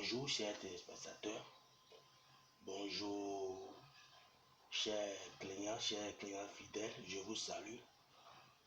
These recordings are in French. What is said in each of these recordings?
Bonjour chers téléspectateurs, bonjour chers clients fidèles, je vous salue.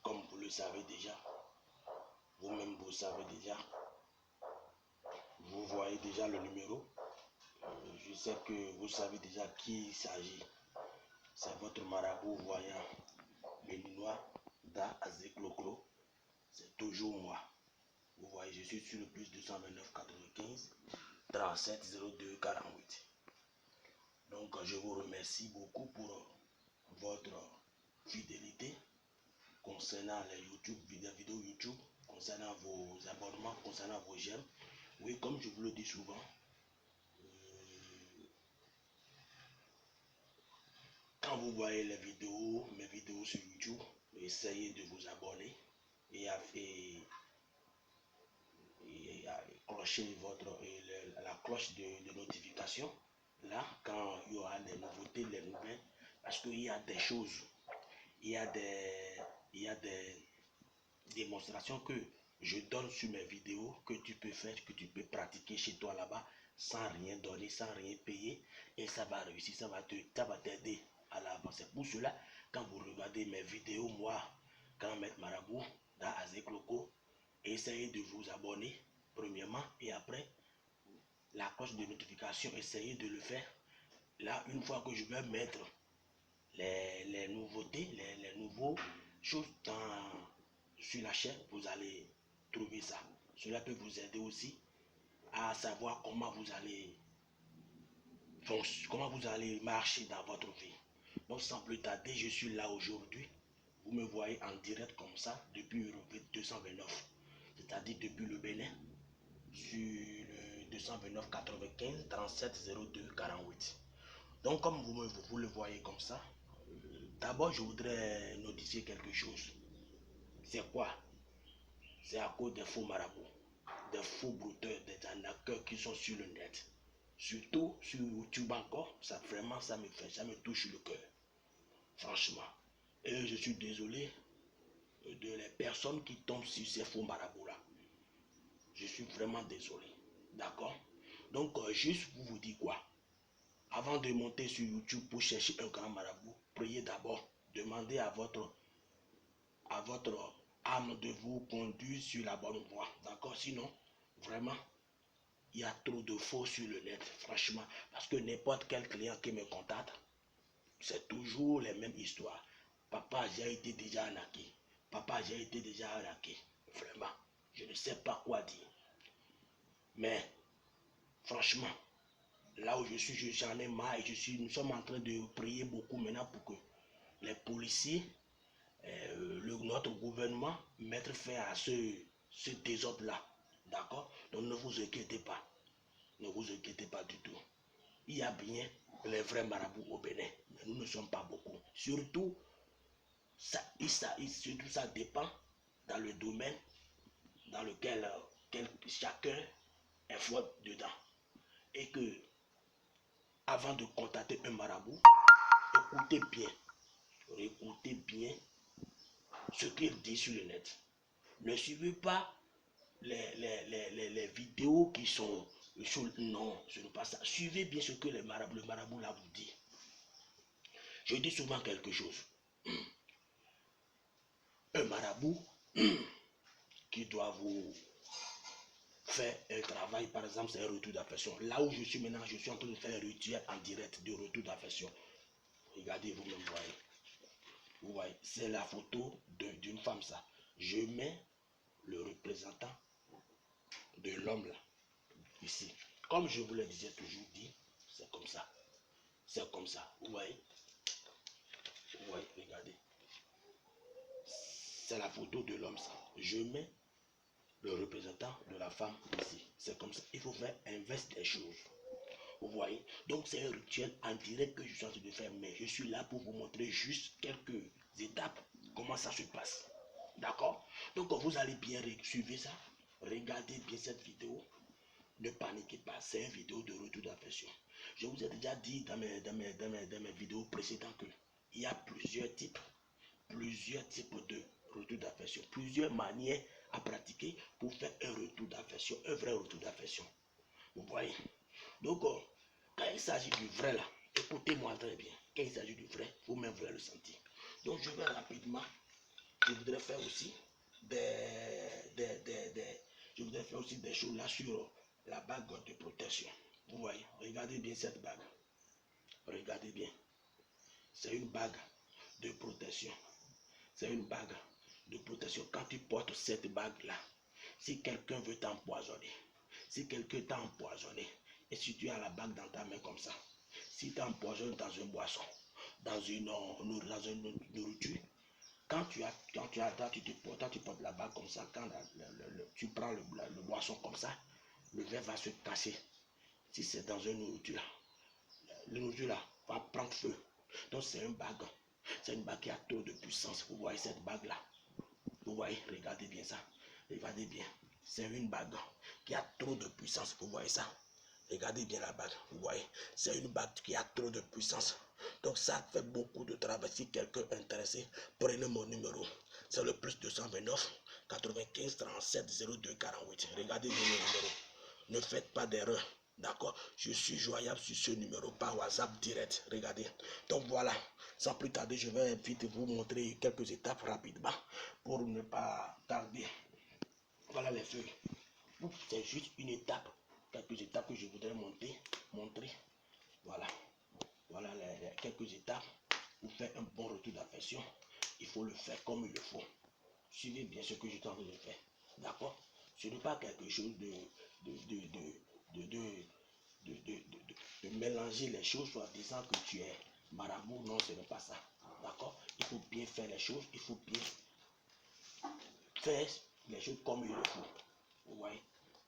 Comme vous le savez déjà, vous-même vous savez déjà, vous voyez déjà le numéro. Je sais que vous savez déjà qui il s'agit. C'est votre marabout voyant béninois Da Azekloklo. C'est toujours moi. Vous voyez, je suis sur le plus 229 95 37 02 48. Donc je vous remercie beaucoup pour votre fidélité concernant les vidéos YouTube, concernant vos abonnements, concernant vos j'aime. Oui, comme je vous le dis souvent, quand vous voyez mes vidéos sur YouTube, essayez de vous abonner et à clocher la cloche de notification. Là, quand il y aura des nouveautés, des nouvelles, parce qu'il y a des choses, il y a des démonstrations que je donne sur mes vidéos que tu peux faire, que tu peux pratiquer chez toi là-bas sans rien donner, sans rien payer, et ça va réussir, ça va t'aider à l'avance. C'est pour cela, quand vous regardez mes vidéos, moi, Grand Maître Marabout, Da Azekloklo, essayez de vous abonner premièrement, et après la cloche de notification, essayez de le faire. Là, une fois que je vais mettre les nouveautés, les nouveaux choses sur la chaîne, vous allez trouver ça. Cela peut vous aider aussi à savoir comment vous allez marcher dans votre vie. Donc sans plus tarder, je suis là aujourd'hui. Vous me voyez en direct comme ça depuis le 229, c'est-à-dire depuis le Bénin, sur le 229 95 37 02 48. Donc comme vous le voyez comme ça, d'abord je voudrais notifier quelque chose. C'est quoi? C'est à cause des faux marabouts, des faux brouteurs, des arnaqueurs qui sont sur le net. Surtout sur YouTube encore, ça vraiment ça me touche le cœur. Franchement. Et je suis désolé de les personnes qui tombent sur ces faux marabouts là. Je suis vraiment désolé. D'accord? Donc juste pour vous dire quoi? Avant de monter sur YouTube pour chercher un grand marabout, priez d'abord. Demandez à votre âme de vous conduire sur la bonne voie. D'accord? Sinon, vraiment, il y a trop de faux sur le net, franchement. Parce que n'importe quel client qui me contacte, c'est toujours les mêmes histoires. Papa, j'ai été déjà arnaqué. Papa, j'ai été déjà arnaqué. Vraiment, je ne sais pas quoi dire. Mais, franchement, là où je suis, j'en ai marre et nous sommes en train de prier beaucoup maintenant pour que les policiers, notre gouvernement, mettent fin à ce désordre-là. D'accord? Donc ne vous inquiétez pas. Ne vous inquiétez pas du tout. Il y a bien les vrais marabouts au Bénin, mais nous ne sommes pas beaucoup. Surtout, surtout ça dépend dans le domaine dans lequel chacun est fort dedans. Et que, avant de contacter un marabout, écoutez bien ce qu'il dit sur le net. Ne suivez pas les vidéos qui sont sur... Non, ce n'est pas ça. Suivez bien ce que le marabout là vous dit. Je dis souvent quelque chose. Un marabout qui doit vous faire un travail, par exemple, c'est un retour d'affection. Là où je suis maintenant, je suis en train de faire un rituel en direct de retour d'affection. Regardez, vous-même voyez. Vous voyez, c'est la photo d'une femme, ça. Je mets le représentant de l'homme là, ici. Comme je vous le disais toujours dit, c'est comme ça. C'est comme ça. Vous voyez? Vous voyez, regardez. C'est la photo de l'homme, ça. Je mets le représentant de la femme ici. C'est comme ça. Il faut faire inverse des choses. Vous voyez? Donc c'est un rituel en direct que je suis en train de faire. Mais je suis là pour vous montrer juste quelques étapes. Comment ça se passe. D'accord? Donc vous allez bien suivre ça. Regardez bien cette vidéo. Ne paniquez pas. C'est une vidéo de retour d'affection. Je vous ai déjà dit dans mes vidéos précédentes que il y a plusieurs types de retour d'affection. Plusieurs manières à pratiquer pour faire un retour d'affection. Un vrai retour d'affection. Vous voyez? Donc, quand il s'agit du vrai là, écoutez-moi très bien. Quand il s'agit du vrai, vous-même vous allez le sentir. Donc, je vais rapidement, je voudrais faire aussi je voudrais faire aussi des choses là sur la bague de protection. Vous voyez? Regardez bien cette bague. Regardez bien. C'est une bague de protection. C'est une bague de protection. Quand tu portes cette bague-là, si quelqu'un veut t'empoisonner, si quelqu'un t'a empoisonné, et si tu as la bague dans ta main comme ça, si tu empoisonnes dans une boisson, dans une nourriture, quand tu portes la bague comme ça, quand tu prends le boisson comme ça, le verre va se casser. Si c'est dans une nourriture, le nourriture là va prendre feu. Donc c'est une bague. C'est une bague qui a trop de puissance. Vous voyez cette bague là? Vous voyez, regardez bien ça. Regardez bien. C'est une bague qui a trop de puissance. Vous voyez ça? Regardez bien la bague. Vous voyez, c'est une bague qui a trop de puissance. Donc ça fait beaucoup de travail. Si quelqu'un est intéressé, prenez mon numéro. C'est le plus 229 95 37 02 48. Regardez bien le numéro. Ne faites pas d'erreur. D'accord? Je suis joignable sur ce numéro par WhatsApp direct. Regardez. Donc voilà. Sans plus tarder, je vais vite vous montrer quelques étapes rapidement pour ne pas tarder. Voilà les feuilles. C'est juste une étape. Quelques étapes que je voudrais montrer. Voilà. Voilà les quelques étapes pour faire un bon retour d'affection. Il faut le faire comme il le faut. Suivez bien ce que je suis en train de faire. D'accord? Ce n'est pas quelque chose de mélanger les choses soit disant que tu es marabout. Non, ce n'est pas ça. D'accord? Il faut bien faire les choses. Il faut bien faire les choses comme il le faut. Vous voyez?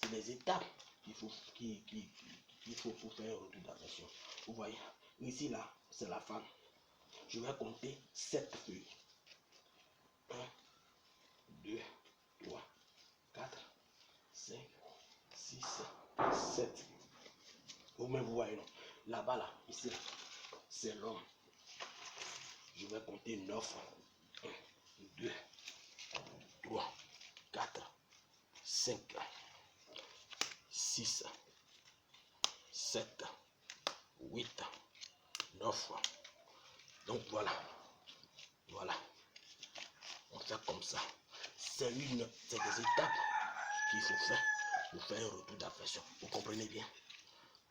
C'est des étapes qu'il faut, faut faire un retour d'affection. Vous voyez? Ici, là, c'est la femme. Je vais compter 7 feuilles. 1, 2, 3, 4, 5, 6, 7. Vous-même, vous voyez, non? Là-bas, là, ici, c'est l'homme. Je vais compter 9. 1, 2, 3, 4, 5, 6, 7, 8, 9. Donc voilà. Voilà. On fait comme ça. C'est des étapes qu'il faut faire pour faire un retour d'affection. Vous comprenez bien?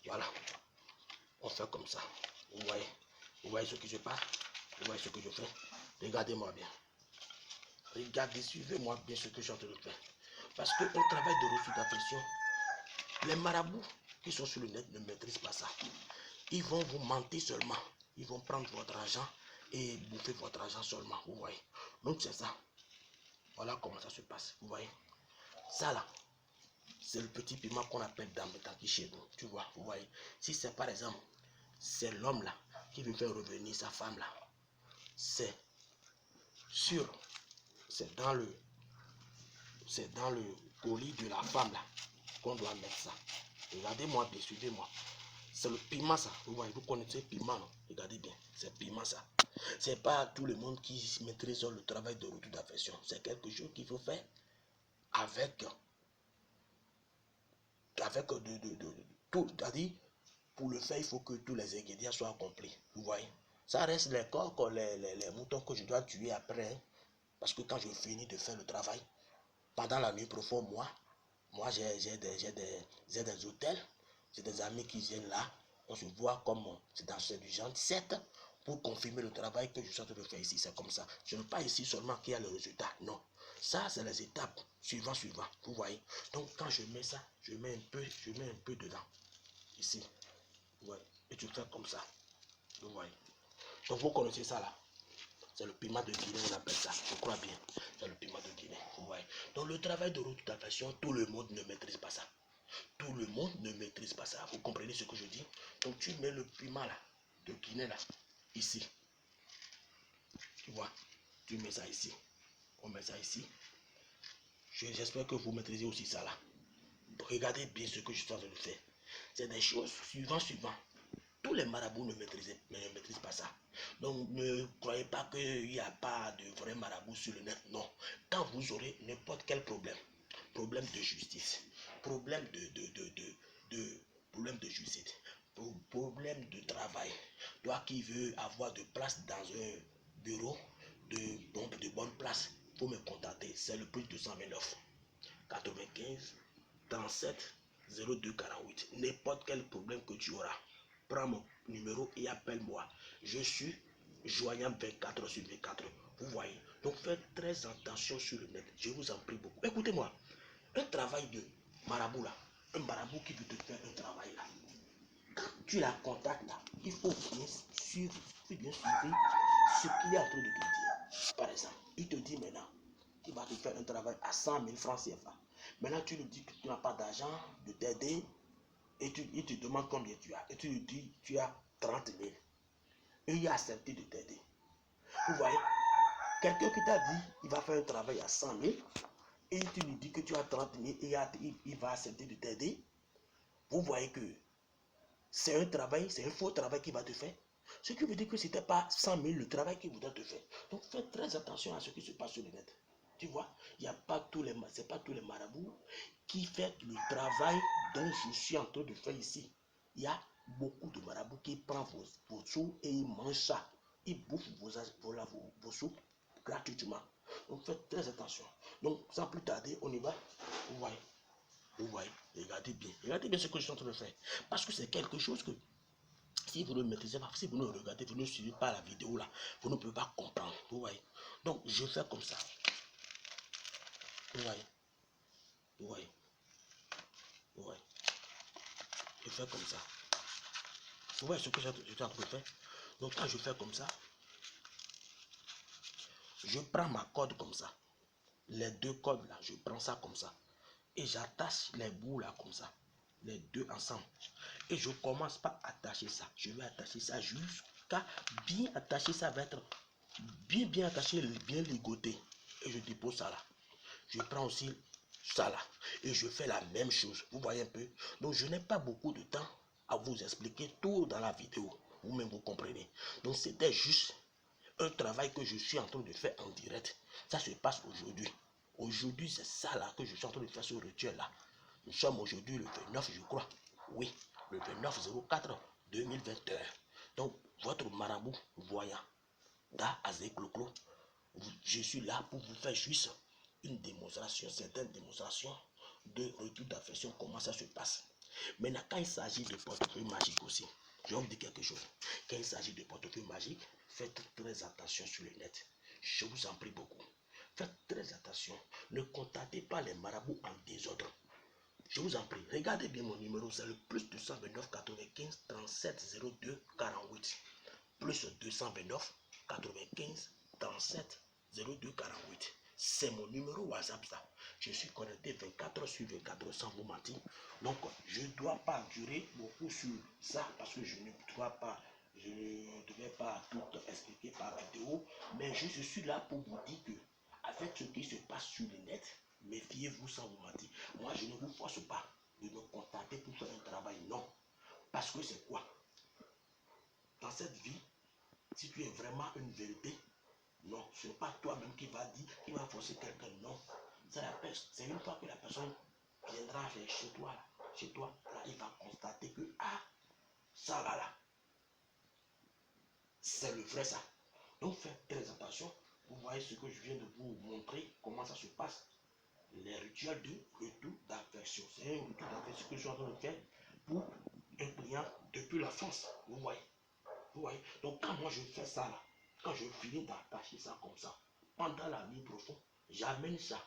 Voilà. On fait comme ça. Vous voyez ce que je parle? Vous voyez ce que je fais? Regardez-moi bien. Regardez, suivez-moi bien ce que je suis en train de faire. Parce qu'un travail de retour d'affection, les marabouts qui sont sur le net ne maîtrisent pas ça. Ils vont vous mentir seulement. Ils vont prendre votre argent et bouffer votre argent seulement. Vous voyez? Donc c'est ça. Voilà comment ça se passe. Vous voyez? Ça là, c'est le petit piment qu'on appelle dambetaki chez nous. Tu vois? Vous voyez? Si c'est par exemple, c'est l'homme là qui veut faire revenir sa femme là. C'est sûr. C'est dans le colis de la femme là qu'on doit mettre ça. Regardez-moi bien, suivez-moi. C'est le piment ça. Vous voyez, vous connaissez le piment, non? Regardez bien, c'est piment ça. C'est pas tout le monde qui maîtrise le travail de retour d'affection. C'est quelque chose qu'il faut faire avec tout. C'est-à-dire, pour le faire, il faut que tous les ingrédients soient accomplis. Vous voyez? Ça reste les coqs, les moutons que je dois tuer après. Hein, parce que quand je finis de faire le travail, pendant la nuit profonde, moi j'ai des hôtels, j'ai des amis qui viennent là, on se voit comme c'est du genre 7 pour confirmer le travail que je suis en train de faire ici. C'est comme ça. Je ne veux pas ici seulement qu'il y a le résultat. Non. Ça, c'est les étapes suivant. Vous voyez. Donc quand je mets ça, je mets un peu dedans. Ici. Ouais. Et tu fais comme ça. Vous voyez. Donc vous connaissez ça là. C'est le piment de Guinée, on appelle ça. Je crois bien. C'est le piment de Guinée. Vous voyez. Donc le travail de retour d'affection, tout le monde ne maîtrise pas ça. Tout le monde ne maîtrise pas ça. Vous comprenez ce que je dis? Donc tu mets le piment là, de Guinée là, ici. Tu vois? Tu mets ça ici. On met ça ici. J'espère que vous maîtrisez aussi ça là. Regardez bien ce que je suis en train de faire. C'est des choses suivant. Tous les marabouts ne maîtrisent pas ça. Donc ne croyez pas qu'il n'y a pas de vrais marabouts sur le net. Non. Quand vous aurez n'importe quel problème de justice, problème problème de travail, toi qui veux avoir de place dans un bureau, de bonne place, il faut me contacter. C'est le plus 229 95 37 02 48. N'importe quel problème que tu auras, prends mon numéro et appelle-moi. Je suis joignable 24 sur 24. Vous voyez. Donc faites très attention sur le net. Je vous en prie beaucoup. Écoutez-moi. Un travail de marabout là. Un marabout qui veut te faire un travail là. Quand tu la contactes là, il faut bien suivre ce qu'il est en train de te dire. Par exemple, il te dit maintenant qu'il va te faire un travail à 100 000 francs CFA. Maintenant, tu lui dis que tu n'as pas d'argent de t'aider et il te demande combien tu as. Et tu lui dis tu as 30 000. Et il a accepté de t'aider. Vous voyez, quelqu'un qui t'a dit il va faire un travail à 100 000 et tu lui dis que tu as 30 000 et il va accepter de t'aider. Vous voyez que c'est un travail, c'est un faux travail qu'il va te faire. Ce qui veut dire que ce n'était pas 100 000 le travail qu'il voudrait te faire. Donc faites très attention à ce qui se passe sur le net. Tu vois, il n'y a pas tous les, c'est pas tous les marabouts qui font le travail dont je suis en train de faire ici. Il y a beaucoup de marabouts qui prennent vos sous et ils mangent ça. Ils bouffent vos sous gratuitement. Donc faites très attention. Donc sans plus tarder, on y va. Vous voyez. Vous voyez, regardez bien ce que je suis en train de faire. Parce que c'est quelque chose que, si vous ne maîtrisez pas, si vous ne regardez, vous ne suivez pas la vidéo là, vous ne pouvez pas comprendre. Vous voyez. Donc, je fais comme ça. Vous voyez. Vous voyez. Vous voyez. Je fais comme ça. Vous voyez ce que je suis en train de faire. Donc, quand je fais comme ça, je prends ma corde comme ça. Les deux cordes là, je prends ça comme ça. Et j'attache les bouts là comme ça. Les deux ensemble. Et je commence par attacher ça. Je vais attacher ça jusqu'à bien attacher ça. Va être bien attaché, bien ligoté. Et je dépose ça là. Je prends aussi ça là. Et je fais la même chose. Vous voyez un peu. Donc je n'ai pas beaucoup de temps à vous expliquer tout dans la vidéo. Vous-même vous comprenez. Donc c'était juste un travail que je suis en train de faire en direct. Ça se passe aujourd'hui. Aujourd'hui, c'est ça là que je suis en train de faire ce rituel là. Nous sommes aujourd'hui le 29, je crois. Oui, le 29/04/2021. Donc, votre marabout voyant, Da Azécloclo, je suis là pour vous faire juste une démonstration, certaines démonstrations de retour d'affection, comment ça se passe. Maintenant, quand il s'agit de portefeuille magique aussi, je vais vous dire quelque chose. Quand il s'agit de portefeuille magique, faites très attention sur le net. Je vous en prie beaucoup. Faites très attention. Ne contactez pas les marabouts en désordre. Je vous en prie, regardez bien mon numéro, c'est le plus 229 95 37 02 48. Plus 229 95 37 02 48. C'est mon numéro WhatsApp ça. Je suis connecté 24 sur 24 sans vous mentir. Donc je ne dois pas durer beaucoup sur ça parce que je ne devais pas tout expliquer par vidéo. Mais je suis là pour vous dire que avec ce qui se passe sur le net, méfiez-vous sans vous mentir. Moi je ne vous force pas de me contacter pour faire un travail. Non. Parce que c'est quoi? Dans cette vie, si tu es vraiment une vérité, non, ce n'est pas toi-même qui va dire, qui va forcer quelqu'un, non. C'est une fois que la personne viendra chez toi, là, il va constater que, ah, ça là, c'est le vrai ça. Donc faites très attention. Vous voyez ce que je viens de vous montrer, comment ça se passe. Les rituels de retour d'affection. C'est un retour d'affection que je suis en train de faire pour un client depuis la France. Vous voyez. Vous voyez. Donc quand moi je fais ça là, quand je finis d'attacher ça comme ça, pendant la nuit profonde, j'amène ça.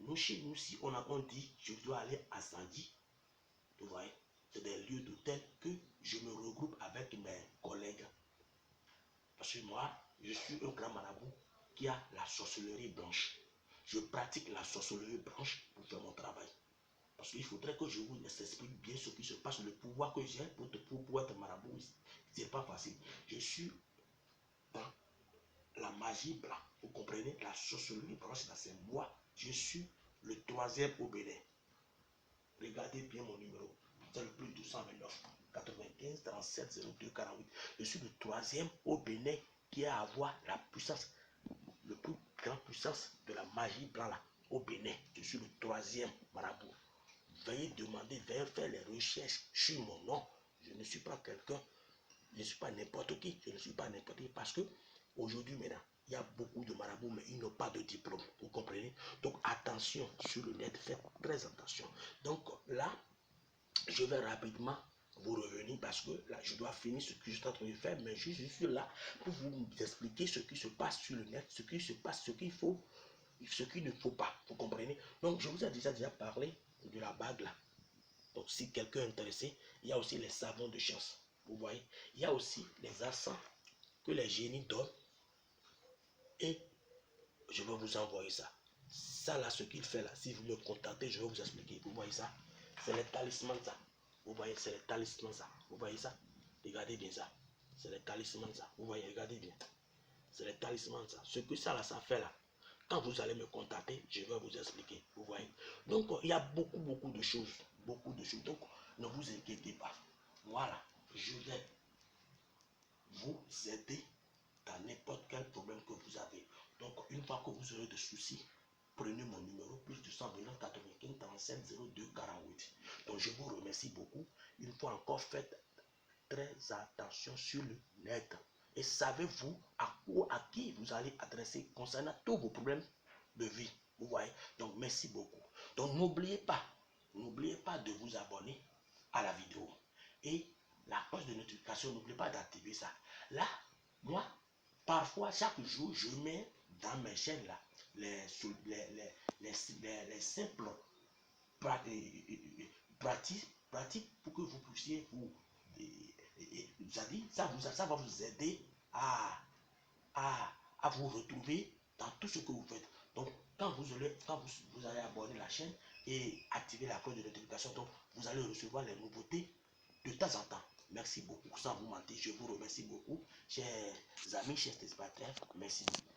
Nous, chez nous, si on dit, je dois aller à Sandy, vous voyez, c'est des lieux d'hôtel que je me regroupe avec mes collègues. Parce que moi, je suis un grand marabout qui a la sorcellerie blanche. Je pratique la sorcellerie blanche pour faire mon travail. Parce qu'il faudrait que je vous explique bien ce qui se passe, le pouvoir que j'ai pour pouvoir être marabout. Ce n'est pas facile. Je suis dans la magie blanche. Vous comprenez? La sorcellerie blanche, c'est moi. Je suis le 3e au Bénin. Regardez bien mon numéro. C'est le plus 229 95 37 02 48. Je suis le 3e au Bénin qui a à avoir la puissance, le plus grande puissance de la magie blanche là, au Bénin. Je suis le 3e marabout. Veuillez demander, veuillez faire les recherches sur mon nom. Je ne suis pas quelqu'un, je ne suis pas n'importe qui. Je ne suis pas n'importe qui parce que aujourd'hui maintenant, il y a beaucoup de marabouts, mais ils n'ont pas de diplôme. Vous comprenez? Donc attention sur le net, faites très attention. Donc là, je vais rapidement vous revenir parce que là, je dois finir ce que je suis en train de faire, mais je suis là pour vous expliquer ce qui se passe sur le net, ce qui se passe, ce qu'il faut, ce qu'il ne faut pas. Vous comprenez? Donc, je vous ai déjà parlé de la bague là. Donc, si quelqu'un est intéressé, il y a aussi les savons de chance. Vous voyez? Il y a aussi les accents que les génies donnent et je vais vous envoyer ça. Ça là, ce qu'il fait là, si vous me contactez, je vais vous expliquer. Vous voyez ça? C'est les talismans ça. Vous voyez, c'est les talismans ça. Vous voyez ça? Regardez bien ça. C'est les talismans ça. Vous voyez, regardez bien. C'est les talismans ça. Ce que ça là, ça fait là. Quand vous allez me contacter, je vais vous expliquer. Vous voyez? Donc, il y a beaucoup de choses. Beaucoup de choses. Donc, ne vous inquiétez pas. Voilà. Je vais vous aider dans n'importe quel problème que vous avez. Donc, une fois que vous aurez des soucis, prenez mon numéro, plus de 129 95 37 02 48. Donc, je vous remercie beaucoup. Une fois encore, faites très attention sur le net. Et savez-vous à qui vous allez adresser concernant tous vos problèmes de vie. Vous voyez? Donc, merci beaucoup. Donc, n'oubliez pas de vous abonner à la vidéo. Et la cloche de notification, n'oubliez pas d'activer ça. Là, moi, parfois, chaque jour, je mets dans mes chaînes là les simples pratiques pour que vous puissiez ça va vous aider à vous retrouver dans tout ce que vous faites. Donc, quand vous allez abonner la chaîne et activer la cloche de notification, donc vous allez recevoir les nouveautés de temps en temps. Merci beaucoup. Sans vous mentir, je vous remercie beaucoup, chers amis, chers téléspectateurs. Merci beaucoup.